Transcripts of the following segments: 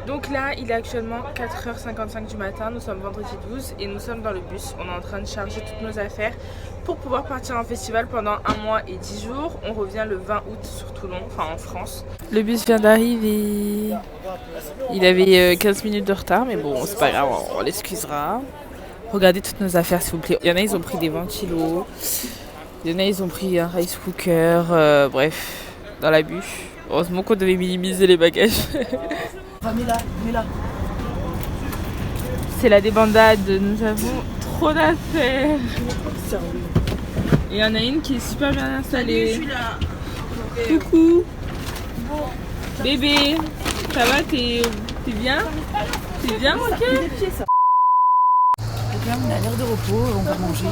Donc là, il est actuellement 4h55 du matin, nous sommes vendredi 12 et nous sommes dans le bus. On est en train de charger toutes nos affaires pour pouvoir partir en festival pendant 1 mois et 10 jours. On revient le 20 août sur Toulon, enfin en France. Le bus vient d'arriver. Il avait 15 minutes de retard, mais bon, c'est pas grave, on l'excusera. Regardez toutes nos affaires, s'il vous plaît. Il y en a, ils ont pris des ventilos. Il y en a, ils ont pris un rice cooker. Bref, dans la bûche. Heureusement qu'on devait minimiser les bagages. Mets-la. C'est la débandade, nous avons trop d'affaires. Et il y en a une qui est super bien installée. Salut, je suis là. Coucou. Bébé, ça va, t'es bien? T'es bien, ok? Donc là, on est à l'aire de repos, on va manger.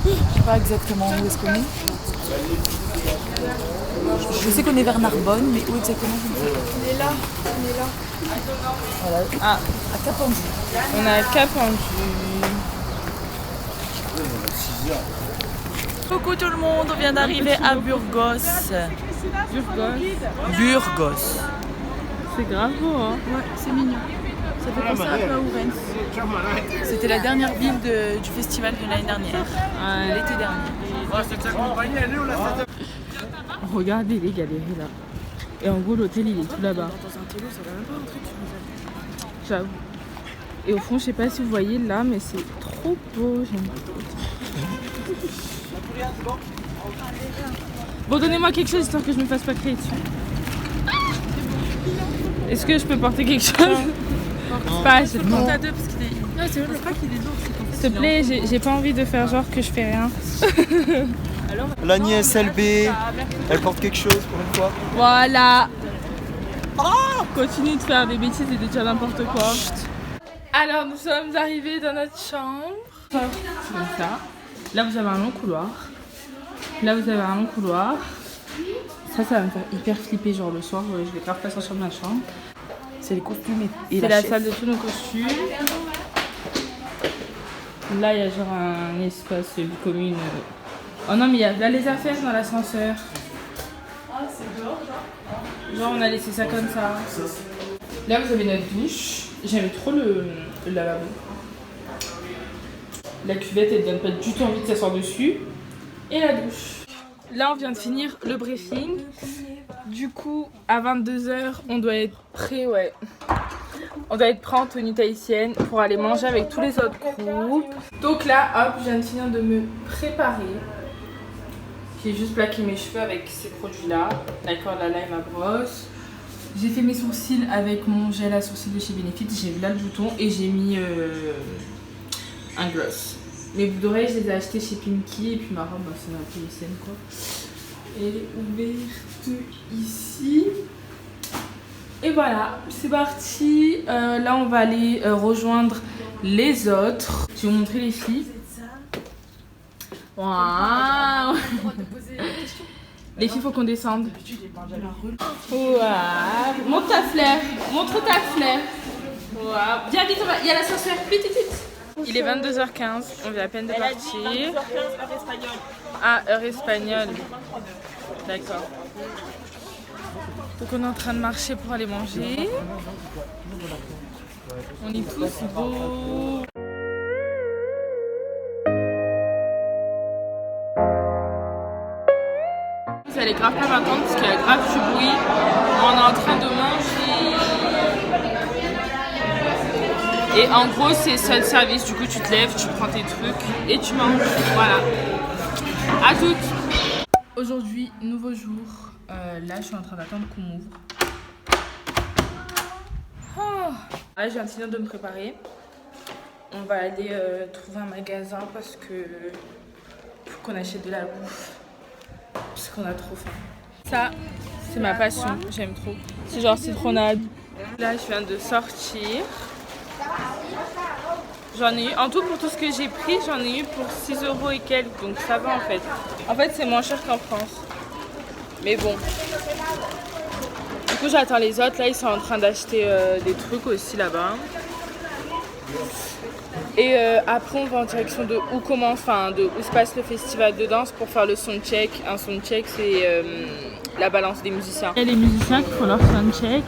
Je sais pas exactement où est-ce qu'on est. Je sais qu'on est vers Narbonne, mais où exactement je ne sais pas. On est là. Voilà. Ah, À Capendu. on a Capendu. Coucou tout le monde, on vient d'arriver à Burgos. Burgos. C'est grave beau, hein? Ouais, c'est mignon. Ça fait penser un peu à Ourense. C'était la dernière ville du festival de l'année dernière, l'été dernier. Regardez les galeries là. Et en gros, l'hôtel il est tout là-bas. J'avoue. Et au fond, je sais pas si vous voyez là, mais c'est trop beau. J'aime trop. Bon, donnez-moi quelque chose histoire que je me fasse pas crier dessus. Est-ce que je peux porter quelque chose? Pas, je On porte à deux parce qu'il est. Non, c'est vrai, je crois qu'il est lourd. S'il te plaît, j'ai pas envie de faire genre que je fais rien. La nièce LB, elle porte quelque chose pour une fois. Voilà. Continue de faire des bêtises et de dire n'importe quoi. Alors nous sommes arrivés dans notre chambre. Comme ça. Là vous avez un long couloir. Là vous avez un long couloir. Ça va me faire hyper flipper genre le soir. Je vais grave pas sortir de ma chambre. C'est les costumes et C'est la salle de tous nos costumes. Là il y a genre un espace commune. Oh non mais il y a là les affaires dans l'ascenseur. Ah c'est dehors genre on a laissé ça comme ça. Là vous avez notre douche. J'aime trop le lavabo. La cuvette elle donne pas du tout envie de s'asseoir dessus. Et la douche. Là on vient de finir le briefing. Du coup à 22h on doit être prêt, ouais. On doit être prêt en tenue tahitienne pour aller manger avec tous les autres groupes. Donc là hop je viens de finir de me préparer. J'ai juste plaqué mes cheveux avec ces produits là. La corde à l'ail, ma brosse. J'ai fait mes sourcils avec mon gel à sourcils de chez Benefit. J'ai vu là le bouton et j'ai mis un gloss. Mes boucles d'oreilles, je les ai achetés chez Pinky. Et puis ma robe, c'est un peu lycéenne quoi. Elle est ouverte ici. Et voilà, c'est parti. Là, on va aller rejoindre les autres. Je vais vous montrer les filles. Waouh! Les filles, faut qu'on descende. Waouh! Montre ta fleur. Montre ta fleur. Waouh! Viens vite, il y a l'ascenseur. Vite, vite, vite. Il est 22h15. On vient à peine de partir. 22h15, heure espagnole. Ah, heure espagnole. D'accord. Donc on est en train de marcher pour aller manger. On est tous beaux. Vous allez grave pas m'attendre parce qu'il y a grave du bruit. On est en train de manger. Et en gros c'est seul service, du coup tu te lèves, tu prends tes trucs et tu manges. Voilà. À toutes. Aujourd'hui, nouveau jour. Là je suis en train d'attendre qu'on m'ouvre. Oh. Là je viens de finir de me préparer. On va aller trouver un magasin parce que faut qu'on achète de la bouffe. Parce qu'on a trop faim. Ça, c'est ma passion, j'aime trop. C'est genre citronnade. Là, je viens de sortir. J'en ai eu, en tout pour tout ce que j'ai pris, j'en ai eu pour 6 € et quelques. Donc ça va en fait. En fait, c'est moins cher qu'en France. Mais bon. Du coup, j'attends les autres. Là, ils sont en train d'acheter des trucs aussi là-bas. Et après on va en direction de où commence, enfin de où se passe le festival de danse pour faire le soundcheck. Un soundcheck c'est la balance des musiciens. Il y a les musiciens qui font leur soundcheck.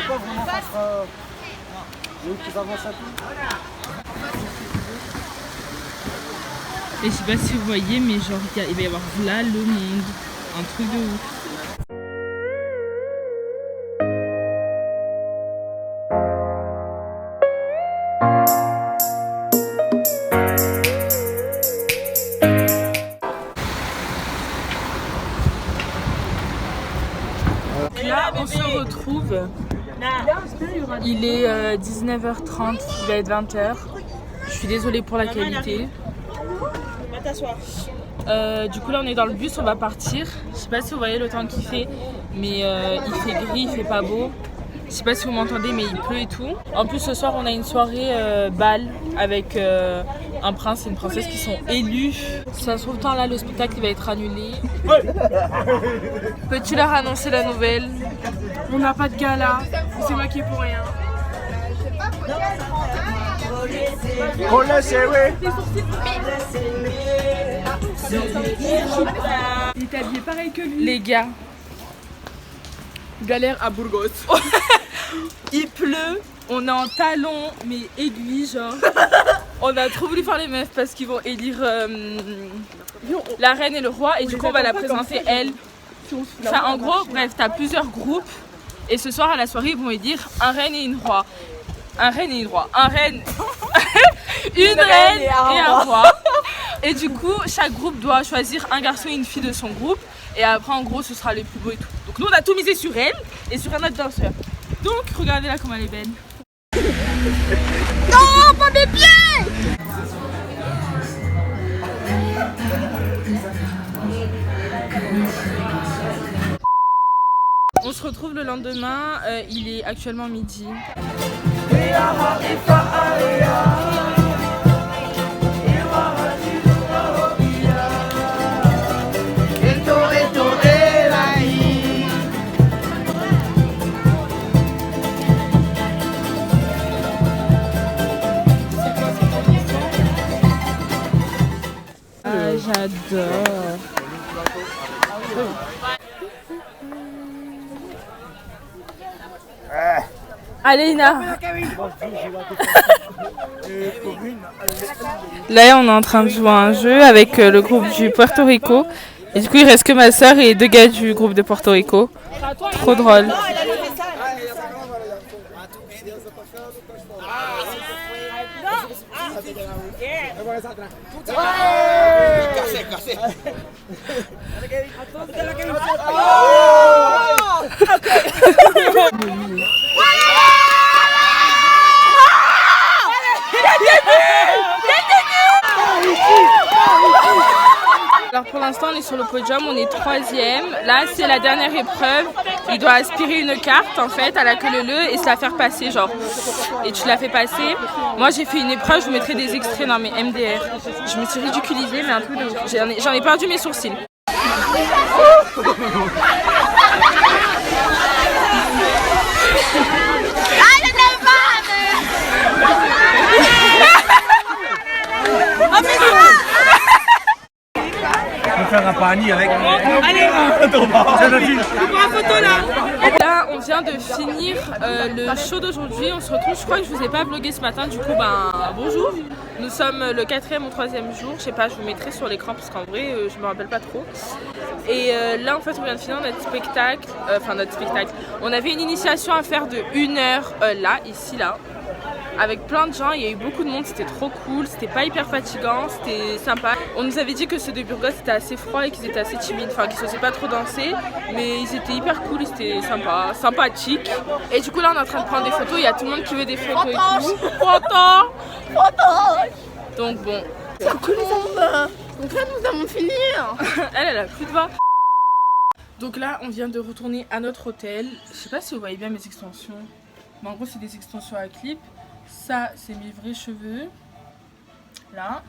sais pas vraiment ça sera... Donc ils avancent un peu. Et je sais pas si vous voyez, mais genre il va y avoir là le monde. Un truc de ouf. Là, on se retrouve. Il est 19h30, il va être 20h. Je suis désolée pour la qualité. Du coup là on est dans le bus, on va partir. Je sais pas si vous voyez le temps qu'il fait, mais il fait gris, il fait pas beau. Je sais pas si vous m'entendez, mais il pleut et tout. En plus ce soir on a une soirée bal avec un prince et une princesse qui sont élus. Ça se trouve tant là le spectacle il va être annulé. Peux-tu leur annoncer la nouvelle? On n'a pas de gala, on s'est maquillé pour rien. On l'a oui. Il est habillé pareil que lui. Les gars, Galère à Burgos. il pleut, on est en talons mais aiguilles genre. On a trop voulu faire les meufs parce qu'ils vont élire la reine et le roi et du coup on va la présenter elle. Enfin, en gros, bref, t'as plusieurs groupes et ce soir à la soirée ils vont élire un reine et une roi. Un reine et une roi. Un reine, une reine et un roi. Et du coup, chaque groupe doit choisir un garçon et une fille de son groupe. Et après, en gros, ce sera les plus beaux et tout. Donc nous, on a tout misé sur elle et sur un autre danseur. Donc, regardez-la comme elle est belle. Non, pas mes pieds! On se retrouve le lendemain. Il est actuellement midi. J'adore. Allez Ina. Là on est en train de jouer à un jeu avec le groupe du Puerto Rico. Et du coup il reste que ma soeur et deux gars du groupe de Puerto Rico. Trop drôle. Alors pour l'instant on est sur le podium, on est 3e. Là c'est la dernière épreuve. Il doit aspirer une carte en fait à la queue leu et se la faire passer genre. Et tu la fais passer. Moi j'ai fait une épreuve, je vous mettrai des extraits dans mes MDR. Je me suis ridiculisée mais un peu de ouf. J'en ai perdu mes sourcils. Faire un panier avec. Allez, on prend une photo là. Là, on vient de finir le show d'aujourd'hui. On se retrouve, je crois que je vous ai pas vlogué ce matin. Du coup, bonjour. Nous sommes le 4e ou 3e jour. Je sais pas, je vous mettrai sur l'écran parce qu'en vrai, je me rappelle pas trop. Et là, en fait, on vient de finir notre spectacle. On avait une initiation à faire de 1 heure là, ici, là. Avec plein de gens, il y a eu beaucoup de monde, c'était trop cool, c'était pas hyper fatigant, c'était sympa. On nous avait dit que ceux de Burgos étaient assez froids et qu'ils étaient assez timides, enfin qu'ils osaient pas trop danser, mais ils étaient hyper cool, c'était sympa, sympathique. Et du coup là on est en train de prendre des photos, il y a tout le monde qui veut des photos et tout. Photos. Donc bon. Coucou les hommes. Donc là nous allons finir. Elle a plus de voix. Donc là on vient de retourner à notre hôtel. Je sais pas si vous voyez bien mes extensions, mais en gros c'est des extensions à clip. Ça, c'est mes vrais cheveux, là,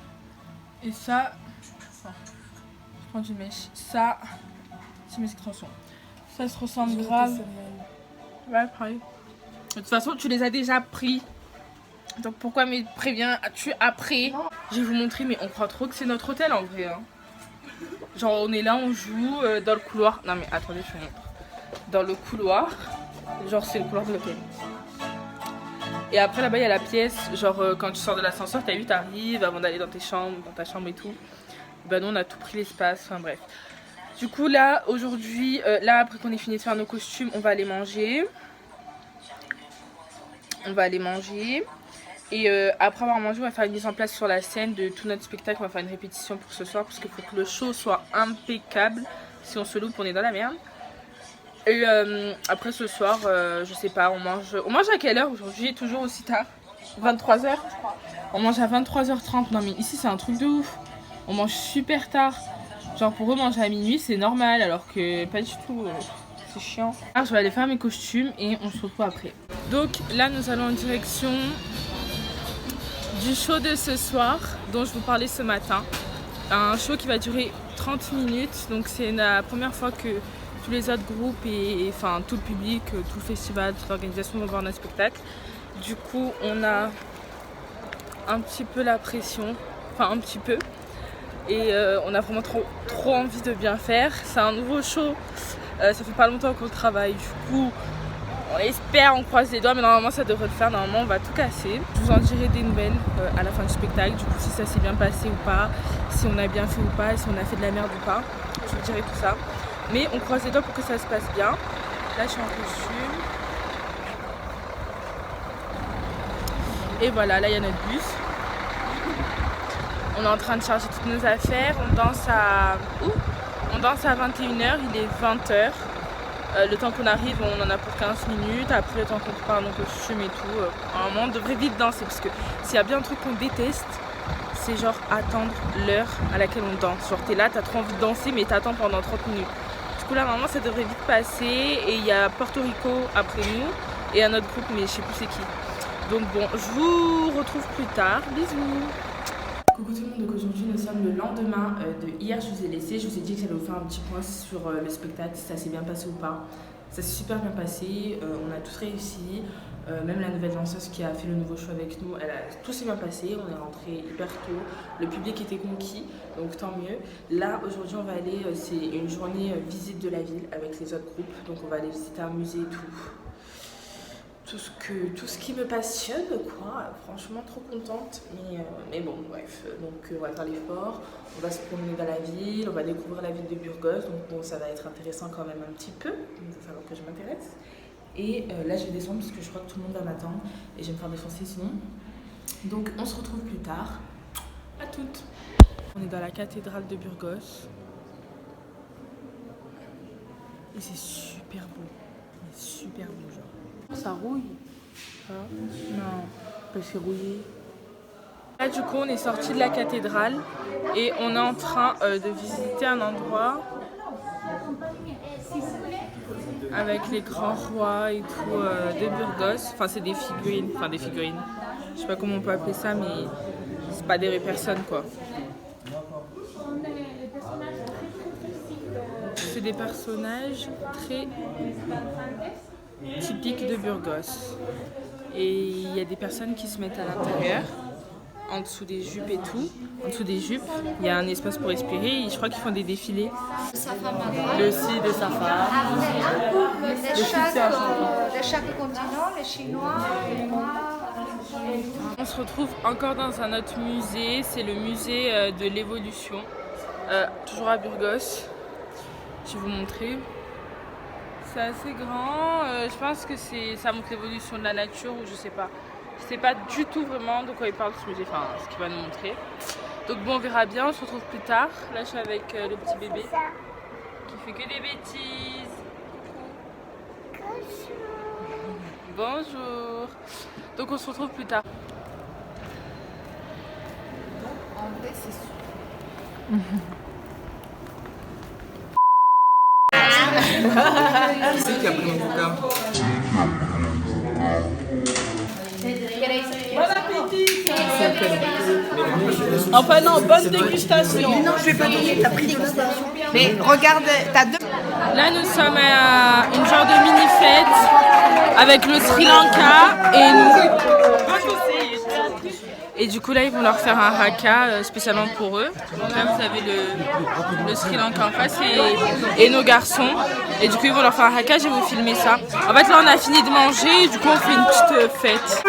et ça, je prends une mèche, ça, c'est mes extensions. Ça se ressemble grave. Ouais, pareil. De toute façon, tu les as déjà pris, donc pourquoi me préviens-tu après? Je vais vous montrer, mais on croit trop que c'est notre hôtel en vrai. Hein. Genre, on est là, on joue dans le couloir. Non mais attendez, je vous montre. Dans le couloir, Genre c'est le couloir de l'hôtel. Et après là-bas il y a la pièce, genre quand tu sors de l'ascenseur, t'as vu, t'arrives avant d'aller dans ta chambre et tout. Bah nous on a tout pris l'espace, enfin bref. Du coup là aujourd'hui, là après qu'on ait fini de faire nos costumes, on va aller manger. Et après avoir mangé, on va faire une mise en place sur la scène de tout notre spectacle. On va faire une répétition pour ce soir parce qu'il faut que le show soit impeccable. Si on se loupe, on est dans la merde. Et après ce soir, je sais pas, on mange à quelle heure aujourd'hui? Toujours aussi tard? 23h? On mange à 23h30. Non mais ici c'est un truc de ouf. On mange super tard. Genre pour eux manger à minuit c'est normal alors que pas du tout. C'est chiant. Alors je vais aller faire mes costumes et on se retrouve après. Donc là nous allons en direction du show de ce soir dont je vous parlais ce matin. Un show qui va durer 30 minutes. Donc c'est la première fois que tous les autres groupes et enfin tout le public, tout le festival, toute l'organisation vont voir notre spectacle. Du coup on a un petit peu la pression, enfin un petit peu. Et on a vraiment trop envie de bien faire. C'est un nouveau show, ça fait pas longtemps qu'on travaille. Du coup on espère, on croise les doigts, mais normalement ça devrait le faire. Normalement on va tout casser. Je vous en dirai des nouvelles à la fin du spectacle. Du coup si ça s'est bien passé ou pas, si on a bien fait ou pas, si on a fait de la merde ou pas. Je vous dirai tout ça. Mais on croise les doigts pour que ça se passe bien. Là je suis en costume. Et voilà, là il y a notre bus. On est en train de charger toutes nos affaires. On danse à 21h, il est 20h. Le temps qu'on arrive, on en a pour 15 minutes. Après, le temps qu'on prépare nos costumes et tout, à un moment, on devrait vite danser. Parce que s'il y a bien un truc qu'on déteste, c'est genre attendre l'heure à laquelle on danse. Genre t'es là, t'as trop envie de danser, mais t'attends pendant 30 minutes. Du coup là, normalement, ça devrait vite passer. Et il y a Porto Rico après nous et un autre groupe, mais je sais plus c'est qui. Donc bon, je vous retrouve plus tard. Bisous. Coucou tout le monde, donc aujourd'hui nous sommes le lendemain de hier. Je vous ai laissé, je vous ai dit que j'allais vous faire un petit point sur le spectacle, si ça s'est bien passé ou pas. Ça s'est super bien passé, on a tous réussi, même la nouvelle danseuse qui a fait le nouveau show avec nous, tout s'est bien passé, on est rentré hyper tôt, le public était conquis, donc tant mieux. Là aujourd'hui on va aller, c'est une journée visite de la ville avec les autres groupes, donc on va aller visiter un musée et tout ce qui me passionne quoi, franchement trop contente, mais bon bref, donc on va faire l'effort, on va se promener dans la ville, on va découvrir la ville de Burgos, donc bon ça va être intéressant quand même un petit peu, il va falloir que je m'intéresse. Et là je vais descendre parce que je crois que tout le monde va m'attendre et je vais me faire défoncer sinon. Donc on se retrouve plus tard, à toutes. On est dans la cathédrale de Burgos et c'est super beau, genre. Ça rouille. Hein? Non, pas c'est rouillé. Là du coup on est sorti de la cathédrale et on est en train de visiter un endroit avec les grands rois et tout de Burgos. Enfin c'est des figurines, je sais pas comment on peut appeler ça, mais c'est pas des vraies personnes quoi. C'est des personnages très typique de Burgos. Et il y a des personnes qui se mettent à l'intérieur, en dessous des jupes et tout. En dessous des jupes, il y a un espace pour respirer et je crois qu'ils font des défilés. Le site de Safar. De chaque continent, les Chinois, les Noirs. On se retrouve encore dans un autre musée, c'est le musée de l'évolution, toujours à Burgos. Je vais vous montrer. C'est assez grand, je pense que ça montre l'évolution de la nature ou je sais pas. Je sais pas du tout vraiment de quoi il parle ce musée, enfin ce qu'il va nous montrer. Donc bon on verra bien, on se retrouve plus tard. Là je suis avec le petit bébé qui fait que des bêtises. Bonjour. Donc on se retrouve plus tard. En vrai c'est sûr. Qui c'est qui a pris mon bouquin? Bon appétit. Enfin non, bonne dégustation. Mais non, je vais pas donner, t'as pris dégustation. Mais regarde, t'as deux. Là nous sommes à une genre de mini-fête avec le Sri Lanka et nous. Et du coup là ils vont leur faire un haka spécialement pour eux. Donc là vous avez le Sri Lanka en face et nos garçons. Et du coup ils vont leur faire un haka, je vais vous filmer ça. En fait là on a fini de manger et du coup on fait une petite fête.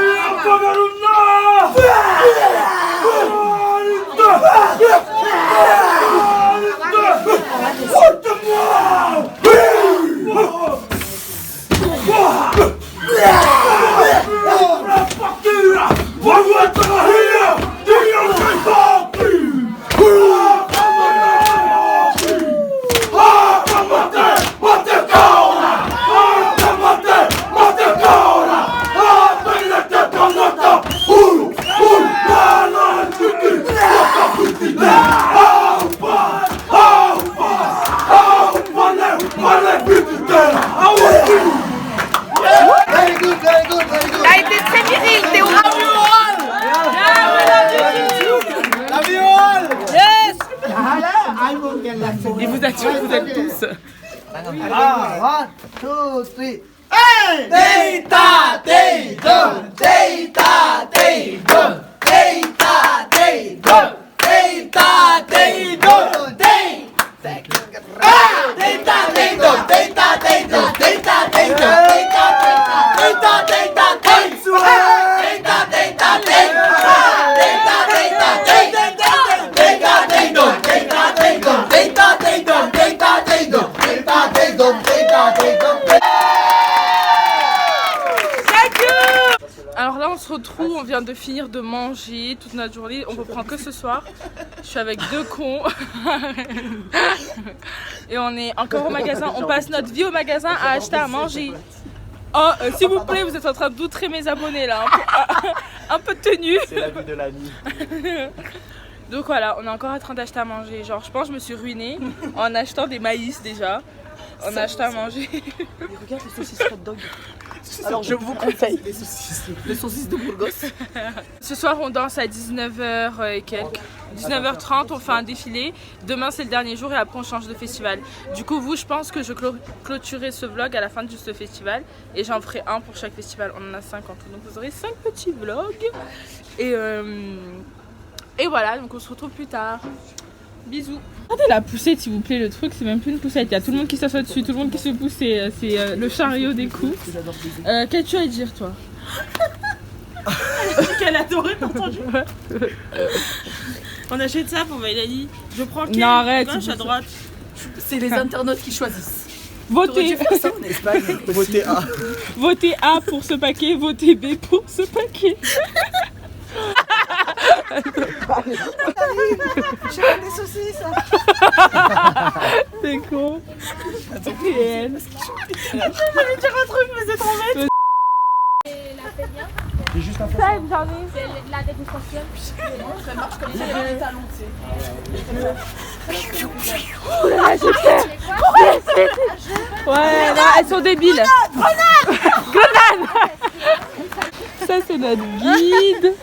Il vous attire, vous êtes tous. Ah, 1, 2, 3. Hey! Deita, deita, deita, deita, deita, deita, deita, deita, deita. Ah! Deita, deita, deita, deita, deita, deita, deita, deita, deita, deita, deita, Alors là on se retrouve, on vient de finir de manger toute notre journée, on reprend que ce soir. Je suis avec deux cons. Et on est encore au magasin, on passe notre vie au magasin à acheter à manger. Oh, s'il vous plaît, vous êtes en train d'outrer mes abonnés là, un peu de tenue. C'est la vie de l'ami. Donc voilà, on est encore en train d'acheter à manger. Genre, je pense que je me suis ruinée en achetant des maïs déjà. On a acheté à manger. Et regarde les saucisses hot dog. Alors je vous conseille les saucisses de Burgos. Ce soir on danse à 19h et quelques. 19h30 on fait un défilé. Demain c'est le dernier jour et après on change de festival. Du coup vous je pense que je clôturerai ce vlog à la fin de ce festival. Et j'en ferai un pour chaque festival. On en a 5 en tout. Donc vous aurez 5 petits vlogs. Et voilà, donc on se retrouve plus tard. Bisous. Regardez la poussette s'il vous plaît, le truc c'est même plus une poussette, il y a tout le monde qui s'assoit dessus, tout le monde qui se pousse, c'est le chariot des coups. Qu'as-tu à dire toi? Qu'elle adorait, t'as entendu? On achète ça pour Vailani. Je prends lequel? Non arrête, à gauche, à droite. C'est les internautes qui choisissent. Votez. Ça en Espagne. Votez A. Votez A pour ce paquet, votez B pour ce paquet. J'ai pas des saucisses. C'est con. C'est réel. J'allais dire un truc mais c'est trop bête. J'ai juste un peu. J'en ai. C'est la dégustation. Ça marche comme ça, il y a des talons, tu sais. Ouais, là, elles sont débiles. Grenade. Ça, c'est notre guide.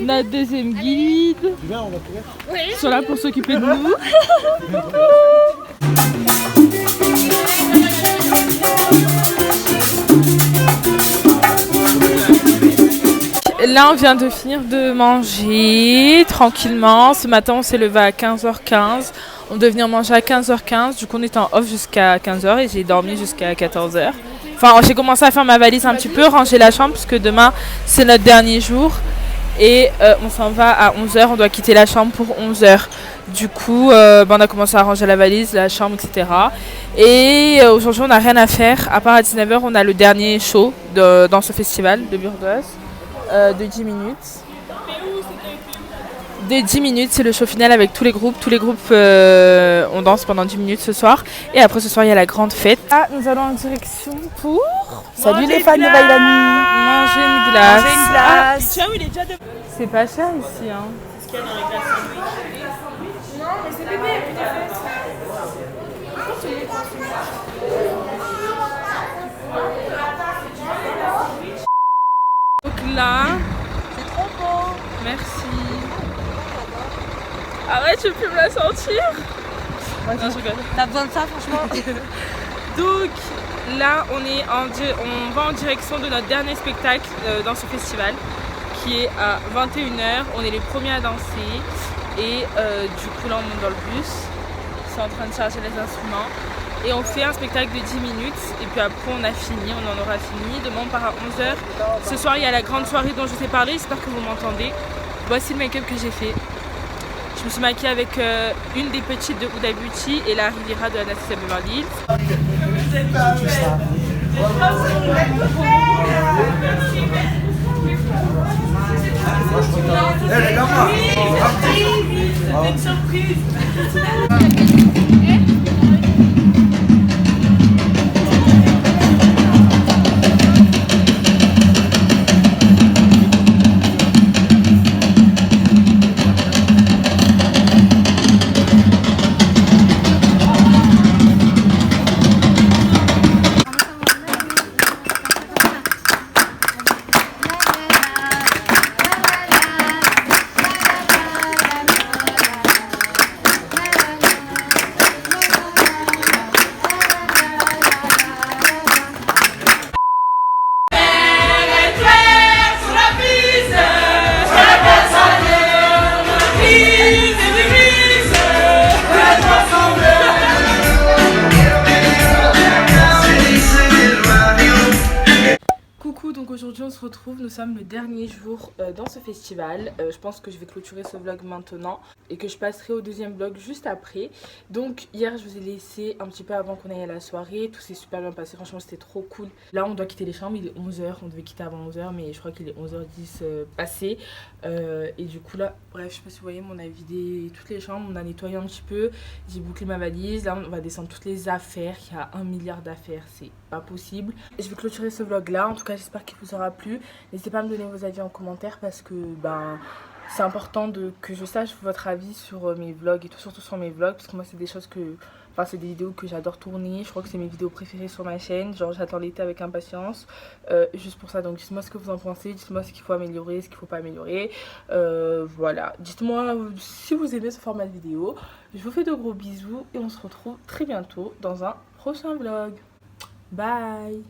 Notre deuxième guide. Viens, on va courir. Ils sont là pour s'occuper de nous. Là, on vient de finir de manger tranquillement. Ce matin, on s'est levé à 15h15. On devait venir manger à 15h15. Du coup, on était en off jusqu'à 15h et j'ai dormi jusqu'à 14h. Enfin, j'ai commencé à faire ma valise un petit peu, ranger la chambre parce que demain, c'est notre dernier jour. Et on s'en va à 11h. On doit quitter la chambre pour 11h. Du coup, on a commencé à ranger la valise, la chambre, etc. Et aujourd'hui, on n'a rien à faire. À part à 19h, on a le dernier show dans ce festival de Burgos. De 10 minutes. De 10 minutes, c'est le show final avec tous les groupes. Tous les groupes, on danse pendant 10 minutes ce soir. Et après ce soir, il y a la grande fête. Ah, nous allons en direction pour... Salut les fans de Vailani. Manger une glace. Manger une glace. Tiens, il est déjà de... C'est pas cher ici, hein. Qu'est-ce qu'il y a dans les glaces? Non, mais c'est bébé, et puis des fesses. Donc là... C'est trop beau. Merci. Arrête, je peux me la sentir. Non, je rigole. T'as besoin de ça, franchement? Donc là, on va en direction de notre dernier spectacle dans ce festival, qui est à 21h. On est les premiers à danser. Et du coup là on monte dans le bus. C'est en train de charger les instruments. Et on fait un spectacle de 10 minutes. Et puis après on a fini, on en aura fini. Demain on part à 11h. Ce soir il y a la grande soirée dont je vous ai parlé. J'espère que vous m'entendez. Voici le make-up que j'ai fait. Je me suis maquillée avec une des petites de Huda Beauty et la Riviera de Anastasia Beverly Hills. Aujourd'hui on se retrouve, nous sommes le dernier jour dans ce festival. Je pense que je vais clôturer ce vlog maintenant et que je passerai au deuxième vlog juste après. Donc hier je vous ai laissé un petit peu avant qu'on aille à la soirée, tout s'est super bien passé, franchement c'était trop cool. Là on doit quitter les chambres, il est 11h, on devait quitter avant 11h mais je crois qu'il est 11h10 passé. Et du coup là, bref je sais pas si vous voyez, on a vidé toutes les chambres, on a nettoyé un petit peu, j'ai bouclé ma valise, là on va descendre toutes les affaires, il y a 1 milliard d'affaires, c'est pas possible. Je vais clôturer ce vlog là, en tout cas j'espère qu'il vous aura plu. N'hésitez pas à me donner vos avis en commentaire parce que c'est important que je sache votre avis sur mes vlogs et tout, surtout sur mes vlogs parce que moi c'est des choses que, enfin c'est des vidéos que j'adore tourner, je crois que c'est mes vidéos préférées sur ma chaîne, genre j'attends l'été avec impatience, juste pour ça. Donc dites-moi ce que vous en pensez, dites-moi ce qu'il faut améliorer, ce qu'il faut pas améliorer, voilà, dites-moi si vous aimez ce format de vidéo. Je vous fais de gros bisous et on se retrouve très bientôt dans un prochain vlog. Bye.